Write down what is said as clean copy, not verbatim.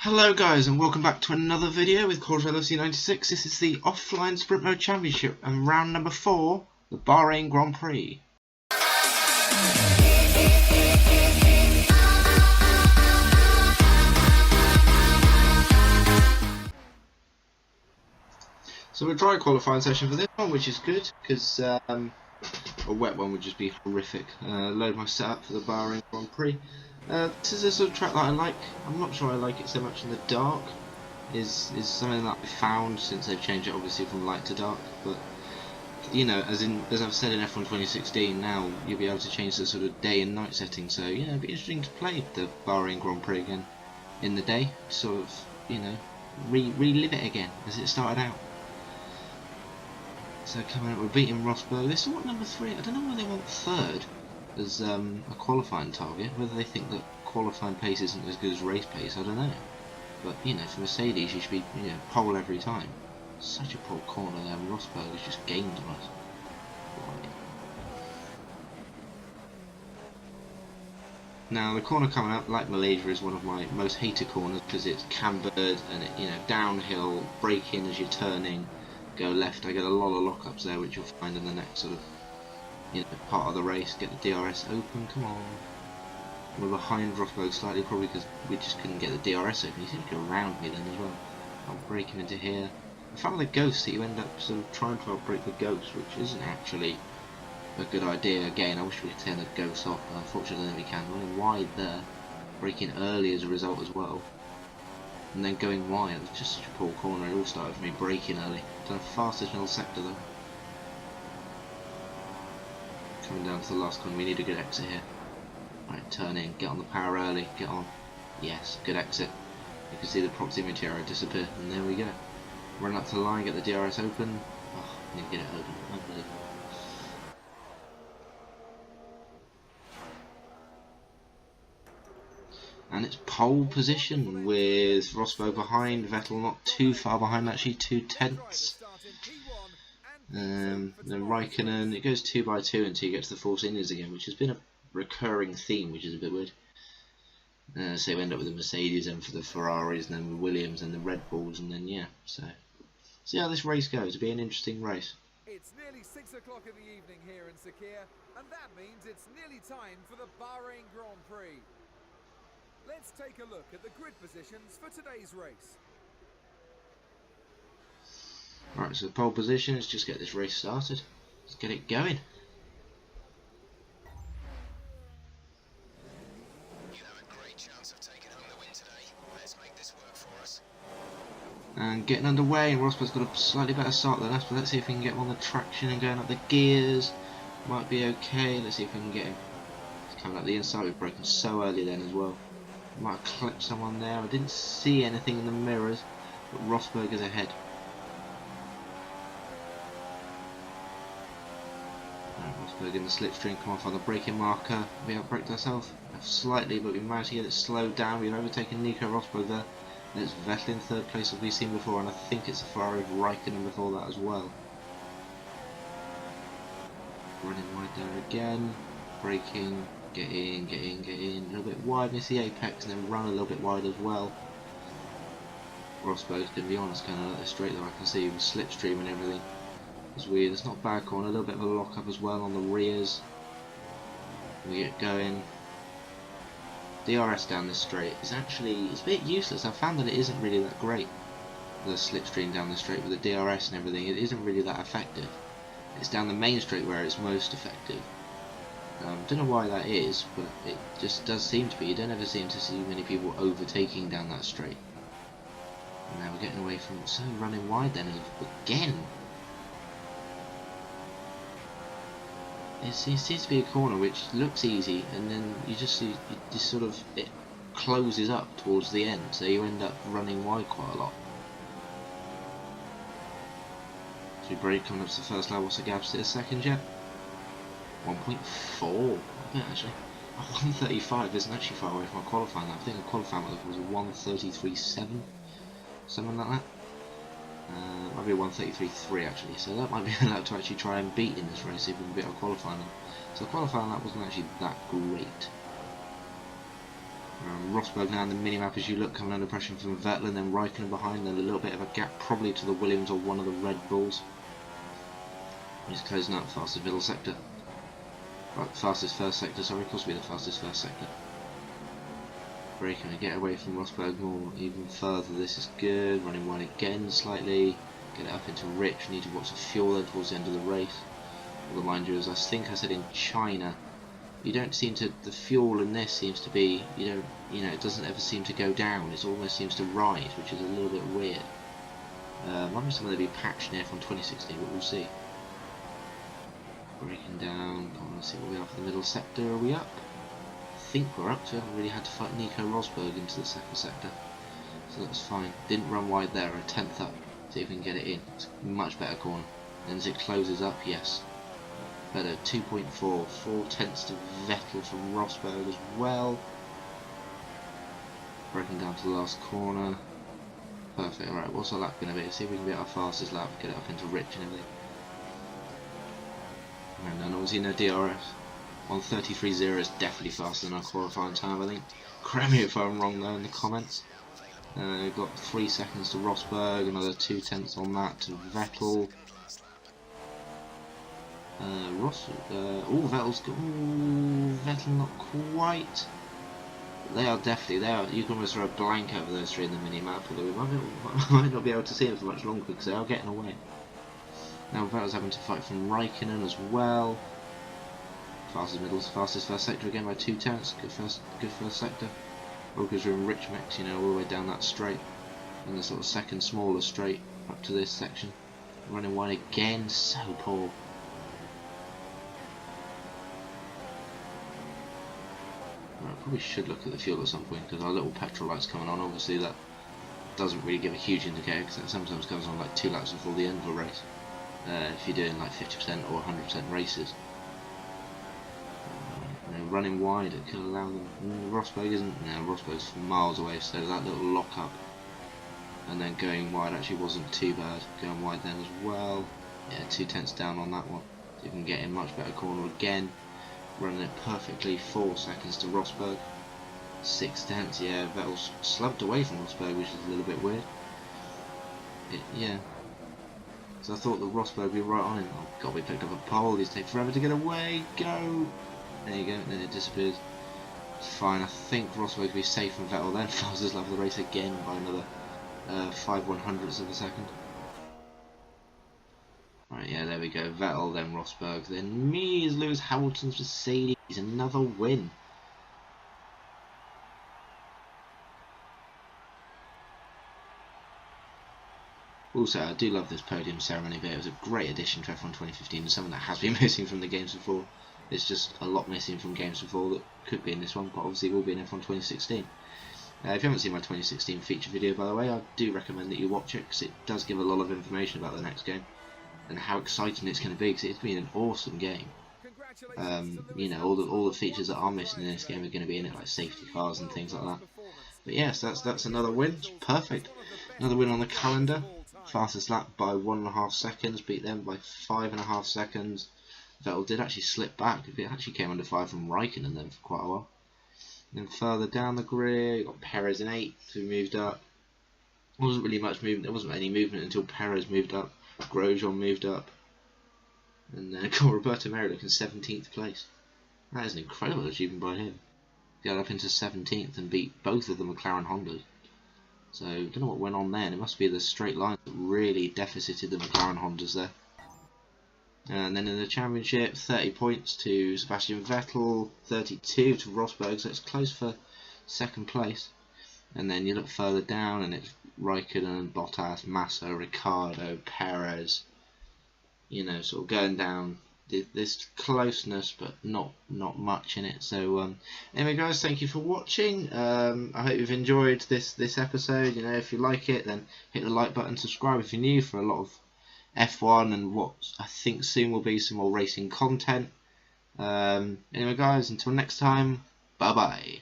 Hello guys and welcome back to another video with C96. This is the offline sprint mode championship and round number 4, the Bahrain Grand Prix. So a dry qualifying session for this one, which is good because a wet one would just be horrific. Load my setup for the Bahrain Grand Prix. This is a sort of track that I like. I'm not sure I like it so much in the dark. Is something that I found since they've changed it obviously from light to dark. But you know, as I've said in F1 2016, now you'll be able to change the sort of day and night setting. So you know, it'd be interesting to play the Bahrain Grand Prix again in the day. Sort of, you know, relive it again as it started out. So coming up, we're beating Rosberg. This is what, number 3. I don't know why they want 3rd as a qualifying target. Whether they think that qualifying pace isn't as good as race pace, I don't know. But you know, for Mercedes, you should be pole every time. Such a poor corner there. Rosberg has just gained on us. Right. Now the corner coming up, like Malaysia, is one of my most hated corners because it's cambered and it, downhill, brake in as you're turning. Go left. I get a lot of lockups there, which you'll find in the next sort of part of the race. Get the DRS open. Come on. We're behind Rosberg slightly, probably because we just couldn't get the DRS open. He seemed to go around me then as well. I'll break him into here. I found the ghost that you end up sort of trying to outbrake the ghost, which isn't actually a good idea. Again, I wish we could turn the ghost off, but unfortunately we can. Running wide there, braking early as a result as well. And then going wide, it was just such a poor corner. It all started with me braking early. Done fastest middle sector though. Coming down to the last corner, we need a good exit here. Right, turn in, get on the power early, get on. Yes, good exit. You can see the proximity area disappear, and there we go. Run up to the line, get the DRS open. Oh, I need to get it open. Unbelievable. And it's pole position with Rosberg behind, Vettel not too far behind, actually 2/10. Then Raikkonen, it goes 2 by 2 until you get to the Force Indians again, which has been a recurring theme, which is a bit weird. So we end up with the Mercedes and for the Ferraris, and then the Williams and the Red Bulls, and then so see how this race goes. It'll be an interesting race. It's nearly 6 o'clock in the evening here in Sakir, and that means it's nearly time for the Bahrain Grand Prix. Let's take a look at the grid positions for today's race. Alright, so the pole position is just get this race started. Let's get it going. You have a great chance of taking home the win today. Let's make this work for us. And getting underway, and Rosberg's got a slightly better start than us, but let's see if we can get him on the traction and going up the gears. Might be okay. Let's see if we can get him. He's coming up the inside. We've broken so early then as well. Might have clipped someone there. I didn't see anything in the mirrors, but Rosberg is ahead. Right, Rosberg in the slipstream, come off on the braking marker. We outbraked ourselves slightly, but we managed to get it slowed down. We've overtaken Nico Rosberg there. There's Vettel in 3rd place, as we've seen before, and I think it's a Ferrari of Raikkonen before that as well. Running wide there again, braking. Get in, get in, get in. A little bit wide, miss the apex, and then run a little bit wide as well. Rosberg's going to be honest, kind of like the straight there. I can see with slipstream and everything. It's weird. It's not bad corner. A little bit of a lock up as well on the rears. We get going. DRS down this straight is actually it's a bit useless. I found that it isn't really that great. The slipstream down the straight with the DRS and everything, it isn't really that effective. It's down the main straight where it's most effective. Don't know why that is, but it just does seem to be. You don't ever seem to see many people overtaking down that straight. And now we're getting away from it. So running wide then again. It seems to be a corner which looks easy, and then you just see it closes up towards the end, so you end up running wide quite a lot. So we brake coming up to the first lap. What's the gap to the second yet? 1.4, actually. 135 isn't actually far away from my qualifying lap. I think the qualifying lap was 133.7, something like that. Might be 133.3 actually, so that might be a lap to actually try and beat in this race if we can beat our qualifying lap. So the qualifying lap wasn't actually that great. Rosberg now in the mini-map as you look, coming under pressure from Vettel, and then Raikkonen behind, then a little bit of a gap probably to the Williams or one of the Red Bulls. He's closing up fastest middle sector. Right, fastest first sector, sorry, course be the fastest first sector. Braking to get away from Rosberg more, even further, this is good, running wide again slightly, get it up into Rich, need to watch the fuel there towards the end of the race. Although mind you, as I think I said in China, you don't seem to, the fuel in this seems to be, it doesn't ever seem to go down, it almost seems to rise, which is a little bit weird. Might be something to be patched near from 2016, but we'll see. Breaking down, I want to see what we are for the middle sector. Are we up? I think we're up, so we haven't really had to fight Nico Rosberg into the second sector, so that's fine. Didn't run wide there, a 10th up, see if we can get it in. It's a much better corner. And as it closes up, yes, better. 2.4, 4/10 to Vettel from Rosberg as well. Breaking down to the last corner. Perfect. Alright, what's our lap going to be? Let's see if we can get our fastest lap, get it up into Rich and everything. And then obviously no DRS. 1:33.0 is definitely faster than our qualifying time, I think. Correct me if I'm wrong though in the comments. We've got 3 seconds to Rosberg, another 2/10 on that to Vettel. Vettel's got, Vettel not quite. They are definitely, you can almost throw a blank over those three in the mini-map, although we might not be able to see them for much longer because they are getting away. Now Vettel's having to fight from Raikkonen as well. Fastest first sector again by 2/10. Good first sector. All because we're in rich mix, all the way down that straight. And the sort of second smaller straight up to this section. Running wide again, so poor. Right, probably should look at the fuel at some point because our little petrol light's coming on. Obviously that doesn't really give a huge indicator because that sometimes comes on like 2 laps before the end of a race. If you're doing like 50% or 100% races. Running wide, it could allow them. Rosberg isn't. No, Rosberg's miles away, so that little lock up and then going wide actually wasn't too bad. Going wide then as well. Yeah, 2/10 down on that one. So you can get in much better corner again. Running it perfectly. 4 seconds to Rosberg. 6/10. Yeah, Vettel's slumped away from Rosberg, which is a little bit weird. Yeah. So I thought that Rosberg would be right on him. Oh god, we picked up a pole. These take forever to get away. Go! There you go, and then it disappears. It's fine. I think Rosberg will be safe from Vettel then. Fastest lap of the race again by another 5/100ths of a second. Right, yeah, there we go. Vettel, then Rosberg, then me as Lewis Hamilton's Mercedes. Another win. Also, I do love this podium ceremony bit. It was a great addition to F1 2015 and something that has been missing from the games before. It's just a lot missing from games before that could be in this one, but obviously will be in F1 2016. If you haven't seen my 2016 feature video, by the way, I do recommend that you watch it because it does give a lot of information about the next game and how exciting it's going to be because it's been an awesome game. All the features that are missing in this game are going to be in it, like safety cars and things like that. But yes, that's another win. It's perfect. Another win on the calendar. Fastest lap by 1.5 seconds, beat them by 5.5 seconds. Vettel did actually slip back. It actually came under 5 from Raikkonen then for quite a while. And then further down the grid, you got Perez in 8th, who moved up. There wasn't really much movement. There wasn't any movement until Perez moved up. Grosjean moved up. And then got Roberto Merrick in 17th place. That is an incredible achievement by him. Got up into 17th and beat both of the McLaren Hondas. So, I don't know what went on there. It must be the straight line that really deficited the McLaren Hondas there. And then in the championship, 30 points to Sebastian Vettel, 32 to Rosberg, so it's close for second place. And then you look further down and it's Raikkonen, Bottas, Massa, Ricciardo, Perez, sort of going down this closeness, but not much in it. So anyway guys, thank you for watching. I hope you've enjoyed this episode. If you like it, then hit the like button, subscribe if you're new for a lot of F1 and what I think soon will be some more racing content. Anyway guys, until next time, bye bye.